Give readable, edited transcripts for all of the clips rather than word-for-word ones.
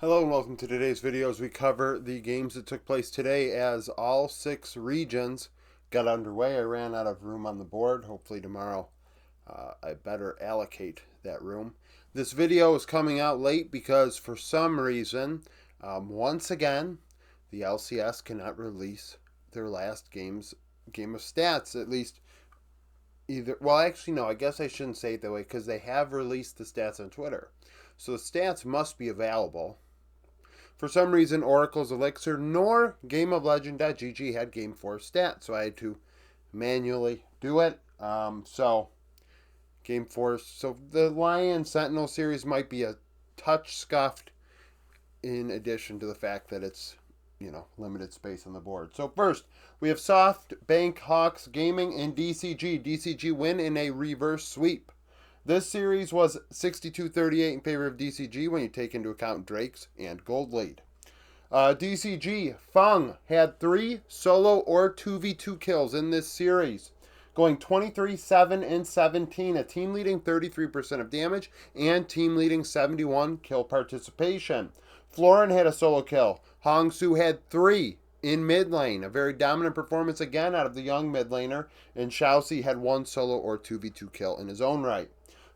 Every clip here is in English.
Hello and welcome to today's video as we cover the games that took place today as all 6 regions got underway. I ran out of room on the board. Hopefully tomorrow I better allocate that room. This video is coming out late because for some reason, once again, the LCS cannot release their last game of stats, at least either. Well, actually, no, I guess I shouldn't say it that way because they have released the stats on Twitter. So the stats must be available. For some reason, Oracle's Elixir nor GameOfLegend.gg had Game 4 stats, so I had to manually do it. So Game 4, so the Lion Sentinel series might be a touch scuffed in addition to the fact that it's, limited space on the board. So first, we have SoftBank Hawks Gaming and DCG. DCG win in a reverse sweep. This series was 62-38 in favor of DCG when you take into account Drake's and gold lead. DCG, Feng had 3 solo or 2v2 kills in this series, going 23, 7, and 17, a team leading 33% of damage and team leading 71 kill participation. Florin had a solo kill. Hongsu had 3 in mid lane, a very dominant performance again out of the young mid laner, and Xiaoxi had 1 solo or 2v2 kill in his own right.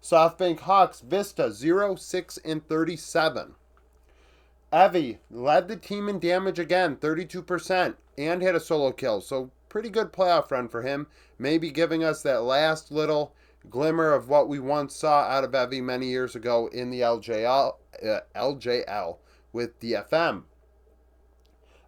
SoftBank Hawks, Vista, 0, 6, and 37. Evie led the team in damage again, 32%, and had a solo kill. So pretty good playoff run for him. Maybe giving us that last little glimmer of what we once saw out of Evie many years ago in the LJL with DFM.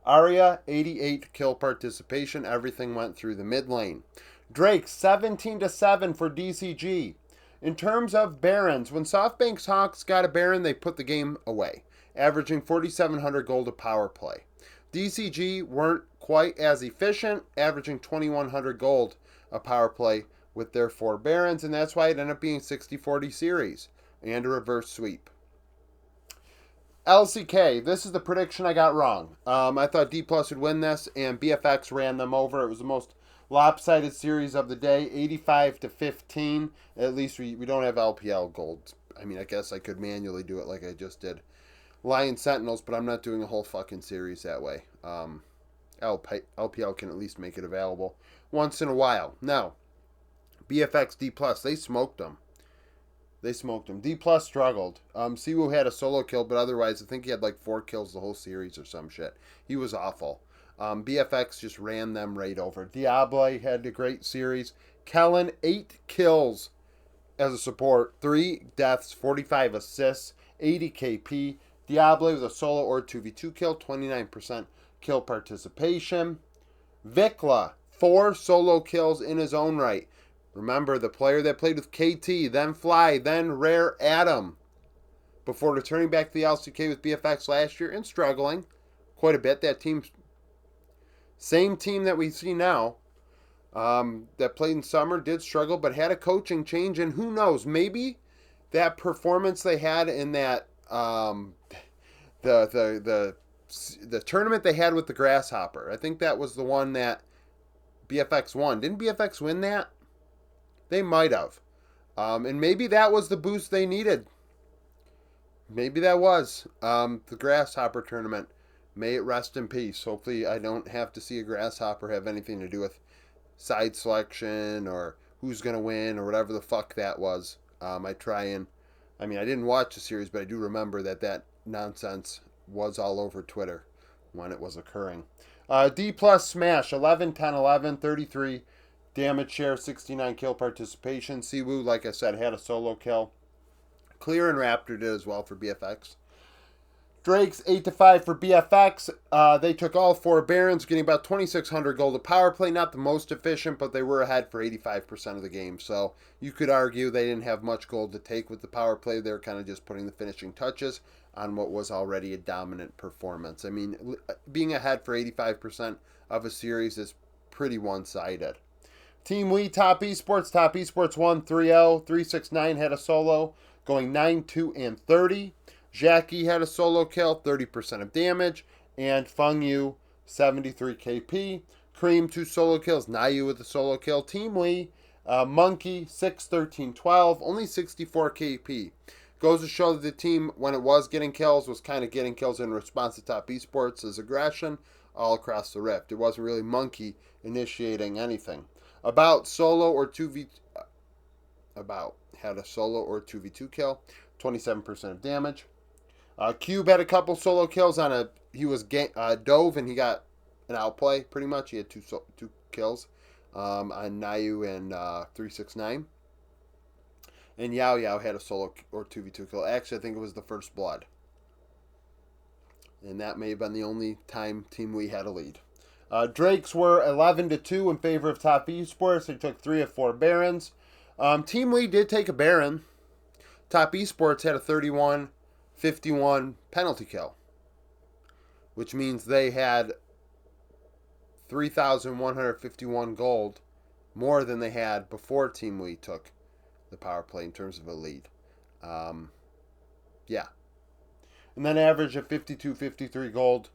Arya, 88 kill participation. Everything went through the mid lane. Drake, 17-7 for DCG. In terms of Barons, when SoftBank's Hawks got a Baron, they put the game away, averaging 4,700 gold a power play. DCG weren't quite as efficient, averaging 2,100 gold a power play with their 4 Barons, and that's why it ended up being 60-40 series and a reverse sweep. LCK, this is the prediction I got wrong. I thought D Plus would win this, and BFX ran them over. It was the most lopsided series of the day, 85-15. At least we don't have LPL gold. I mean, I guess I could manually do it like I just did Lion Sentinels, but I'm not doing a whole fucking series that way. LPL can at least make it available once in a while. Now, BFX D Plus, they smoked them. D Plus struggled. Siwoo had a solo kill, but otherwise, I think he had like 4 kills the whole series or some shit. He was awful. BFX just ran them right over. Diable had a great series. Kellen, 8 kills as a support, 3 deaths, 45 assists, 80 KP. Diable with a solo or 2v2 kill, 29% kill participation. Vikla, 4 solo kills in his own right. Remember, the player that played with KT, then Fly, then Rare Adam, before returning back to the LCK with BFX last year and struggling quite a bit. That team, same team that we see now, that played in summer, did struggle, but had a coaching change, and who knows, maybe that performance they had in that the tournament they had with the Grasshopper. I think that was the one that BFX won. Didn't BFX win that? They might have. And maybe that was the boost they needed. Maybe that was the Grasshopper tournament. May it rest in peace. Hopefully I don't have to see a Grasshopper have anything to do with side selection or who's going to win or whatever the fuck that was. I didn't watch the series, but I do remember that nonsense was all over Twitter when it was occurring. D plus Smash, 11, 10, 11, 33 damage share, 69 kill participation. Siwoo, like I said, had a solo kill. Clear and Raptor did as well for BFX. Drake's 8-5 for BFX. They took all 4 Barons, getting about 2,600 gold a power play. Not the most efficient, but they were ahead for 85% of the game. So you could argue they didn't have much gold to take with the power play. They were kind of just putting the finishing touches on what was already a dominant performance. I mean, being ahead for 85% of a series is pretty one-sided. Team We, Top Esports. Top Esports won 3-0. 369 had a solo, going 9-2 and 30. Jackie had a solo kill, 30% of damage. And Feng Yu, 73 KP. Cream, 2 solo kills. Nayu with a solo kill. Team We, Monkey, 6, 13, 12. Only 64 KP. Goes to show that the team, when it was getting kills, was kind of getting kills in response to Top Esports' aggression all across the Rift. It wasn't really Monkey initiating anything. About solo or 2v... Had a solo or 2v2 kill. 27% of damage. Cube had a couple solo kills on a... He was dove and he got an outplay, pretty much. He had two kills on Nayu and 369. And Yao Yao had a solo or 2v2 kill. Actually, I think it was the first blood. And that may have been the only time Team Wii had a lead. Drakes were 11-2 in favor of Top Esports. They took 3 of 4 Barons. Team Wii did take a Baron. Top Esports had a 31-51 penalty kill, which means they had 3,151 gold, more than they had before Team Wii took the power play in terms of a lead. Yeah. And then average of 52-53 gold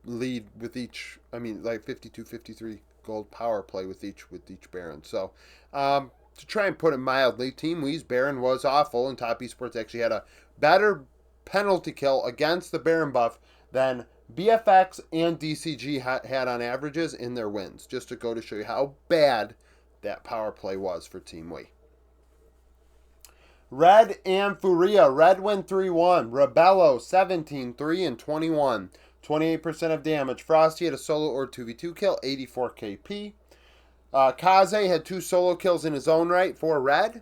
lead with each, 52-53 gold power play with each Baron. So, to try and put it mildly, Team Wii's Baron was awful, and Top Esports actually had a better penalty kill against the Baron buff than BFX and DCG had on averages in their wins, just to go to show you how bad that power play was for Team Wii. Red and Furia. Red win 3-1. Rebello 17-3 and 21. 28% of damage. Frosty had a solo or 2v2 kill, 84 KP. Kaze had 2 solo kills in his own right for Red.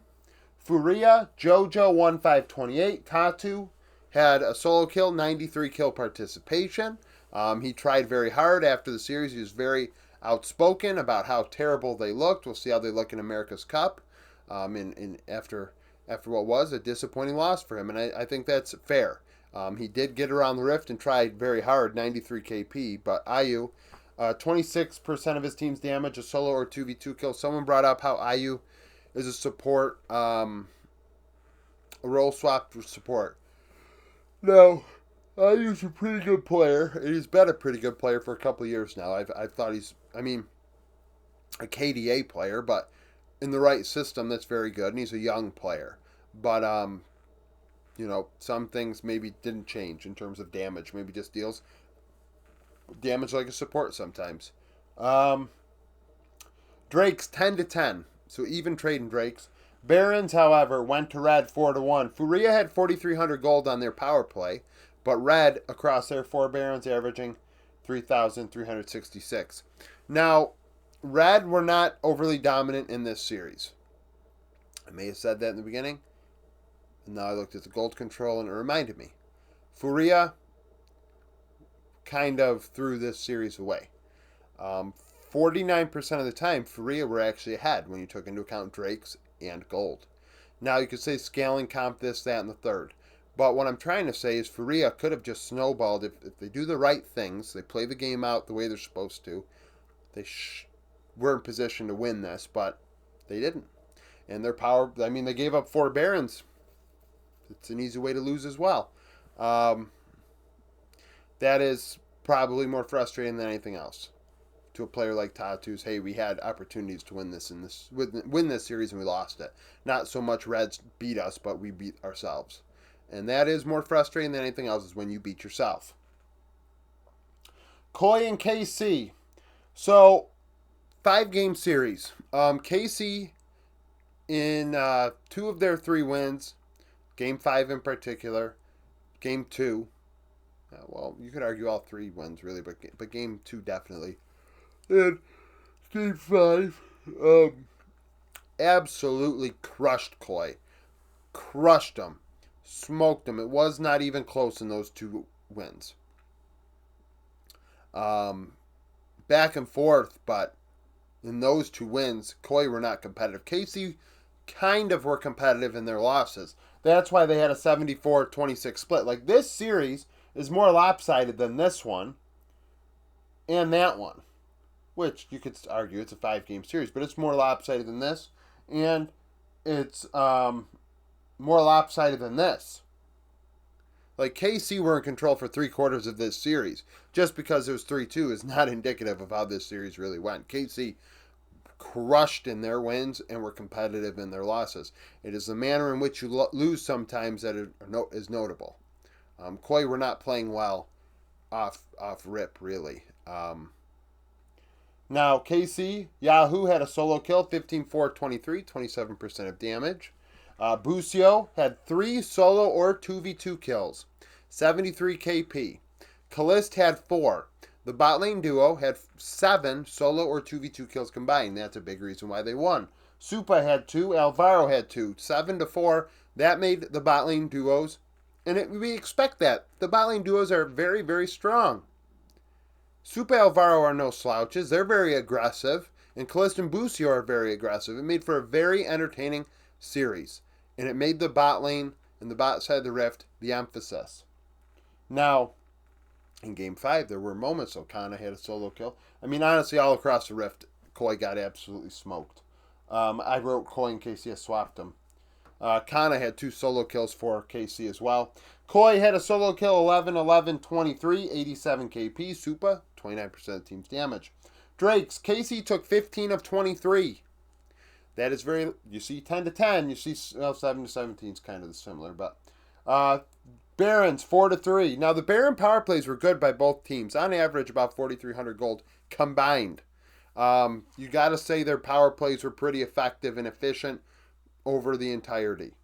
Furia, Jojo 1-5-28. Tatu had a solo kill, 93 kill participation. He tried very hard after the series. He was very outspoken about how terrible they looked. We'll see how they look in America's Cup after what was a disappointing loss for him, and I think that's fair. He did get around the Rift and tried very hard, 93 KP, but IU, 26% of his team's damage, a solo or 2v2 kill. Someone brought up how IU is a support, a role swap support. No, IU's a pretty good player. He's been a pretty good player for a couple of years now. I've thought he's, a KDA player, but in the right system, that's very good, and he's a young player. But, some things maybe didn't change in terms of damage. Maybe just deals damage like a support sometimes. Drakes 10-10, so even trading Drakes. Barons, however, went to Red 4-1. Furia had 4,300 gold on their power play, but Red, across their 4 Barons, averaging 3,366. Now, Red were not overly dominant in this series. I may have said that in the beginning. And now I looked at the gold control and it reminded me. Furia kind of threw this series away. 49% of the time, Furia were actually ahead when you took into account Drakes and gold. Now you could say scaling, comp, this, that, and the third. But what I'm trying to say is Furia could have just snowballed if they do the right things. They play the game out the way they're supposed to. They were in position to win this, but they didn't. And their power, they gave up 4 Barons. It's an easy way to lose as well. That is probably more frustrating than anything else to a player like Tatu's. Hey, we had opportunities to win this series and we lost it. Not so much Reds beat us, but we beat ourselves. And that is more frustrating than anything else, is when you beat yourself. Koi and KC. So, 5-game series. KC, in 2 of their 3 wins, Game 5 in particular, Game 2, you could argue all 3 wins, really, but Game 2 definitely. And Game 5, absolutely crushed Koi. Crushed them. Smoked them. It was not even close in those 2 wins. Back and forth, but in those 2 wins, Koi were not competitive. KC kind of were competitive in their losses. That's why they had a 74-26 split. Like, this series is more lopsided than this one and that one, which you could argue it's a 5-game series, but it's more lopsided than this, and it's more lopsided than this. Like, KC were in control for 3/4 of this series. Just because it was 3-2 is not indicative of how this series really went. KC crushed in their wins and were competitive in their losses. It is the manner in which you lose sometimes that is notable. Koi were not playing well off rip, really. Now, KC, Yahoo had a solo kill, 15-4-23, 27% of damage. Busio had 3 solo or 2v2 kills, 73 KP. Kalist had 4. The bot lane duo had 7 solo or 2v2 kills combined. That's a big reason why they won. Supa had 2, Alvaro had 2, 7-4. That made the bot lane duos, and we expect that. The bot lane duos are very, very strong. Supa Alvaro are no slouches. They're very aggressive. And Kalist and Busio are very aggressive. It made for a very entertaining series. And it made the bot lane and the bot side of the rift the emphasis. Now, in Game 5, there were moments. Okana had a solo kill. I mean, honestly, all across the rift, Koi got absolutely smoked. I wrote Koi and KC. I swapped them. Kana had 2 solo kills for KC as well. Koi had a solo kill, 11-11-23, 87 KP. Supa, 29% of the team's damage. Drakes, KC took 15 of 23. That is very, you see 10-10, you see 7-17 is kind of similar, but Barons 4-3. Now the Baron power plays were good by both teams, on average about 4,300 gold combined. You got to say their power plays were pretty effective and efficient over the entirety.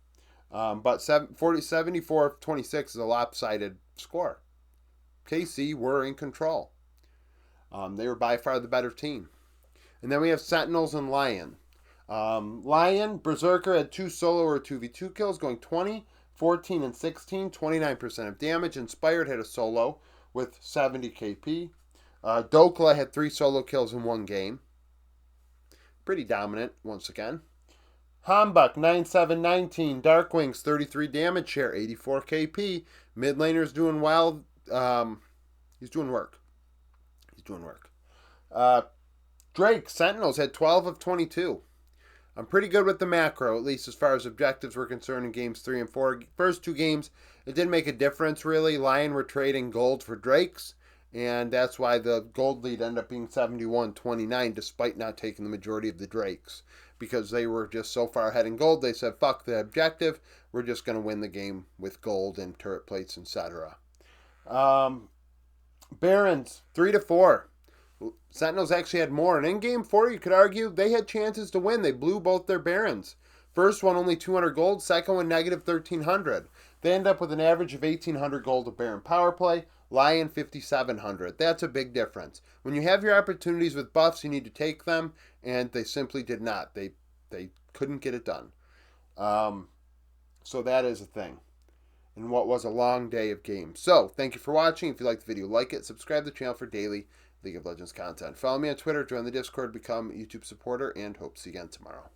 But 74-26 is a lopsided score. KC were in control. They were by far the better team. And then we have Sentinels and Lion. Lion, Berserker had 2 solo or 2v2 kills, going 20, 14, and 16, 29% of damage. Inspired had a solo with 70 KP. Dokla had 3 solo kills in 1 game. Pretty dominant, once again. Hambuk, 9-7-19. Darkwings, 33 damage share, 84 KP. Mid laner's doing well. He's doing work. Drake, Sentinels had 12 of 22. I'm pretty good with the macro, at least as far as objectives were concerned in games 3 and 4. First 2 games, it didn't make a difference, really. Lion were trading gold for Drakes, and that's why the gold lead ended up being 71-29, despite not taking the majority of the Drakes. Because they were just so far ahead in gold, they said, fuck the objective, we're just going to win the game with gold and turret plates, etc. Barons, 3-4. Sentinels actually had more. And in Game 4, you could argue, they had chances to win. They blew both their Barons. First one, only 200 gold. Second one, negative 1,300. They end up with an average of 1,800 gold of Baron power play. Lion, 5,700. That's a big difference. When you have your opportunities with buffs, you need to take them, and they simply did not. They couldn't get it done. So that is a thing. In what was a long day of games. So, thank you for watching. If you liked the video, like it. Subscribe to the channel for daily League of Legends content. Follow me on Twitter, join the Discord, become a YouTube supporter, and hope to see you again tomorrow.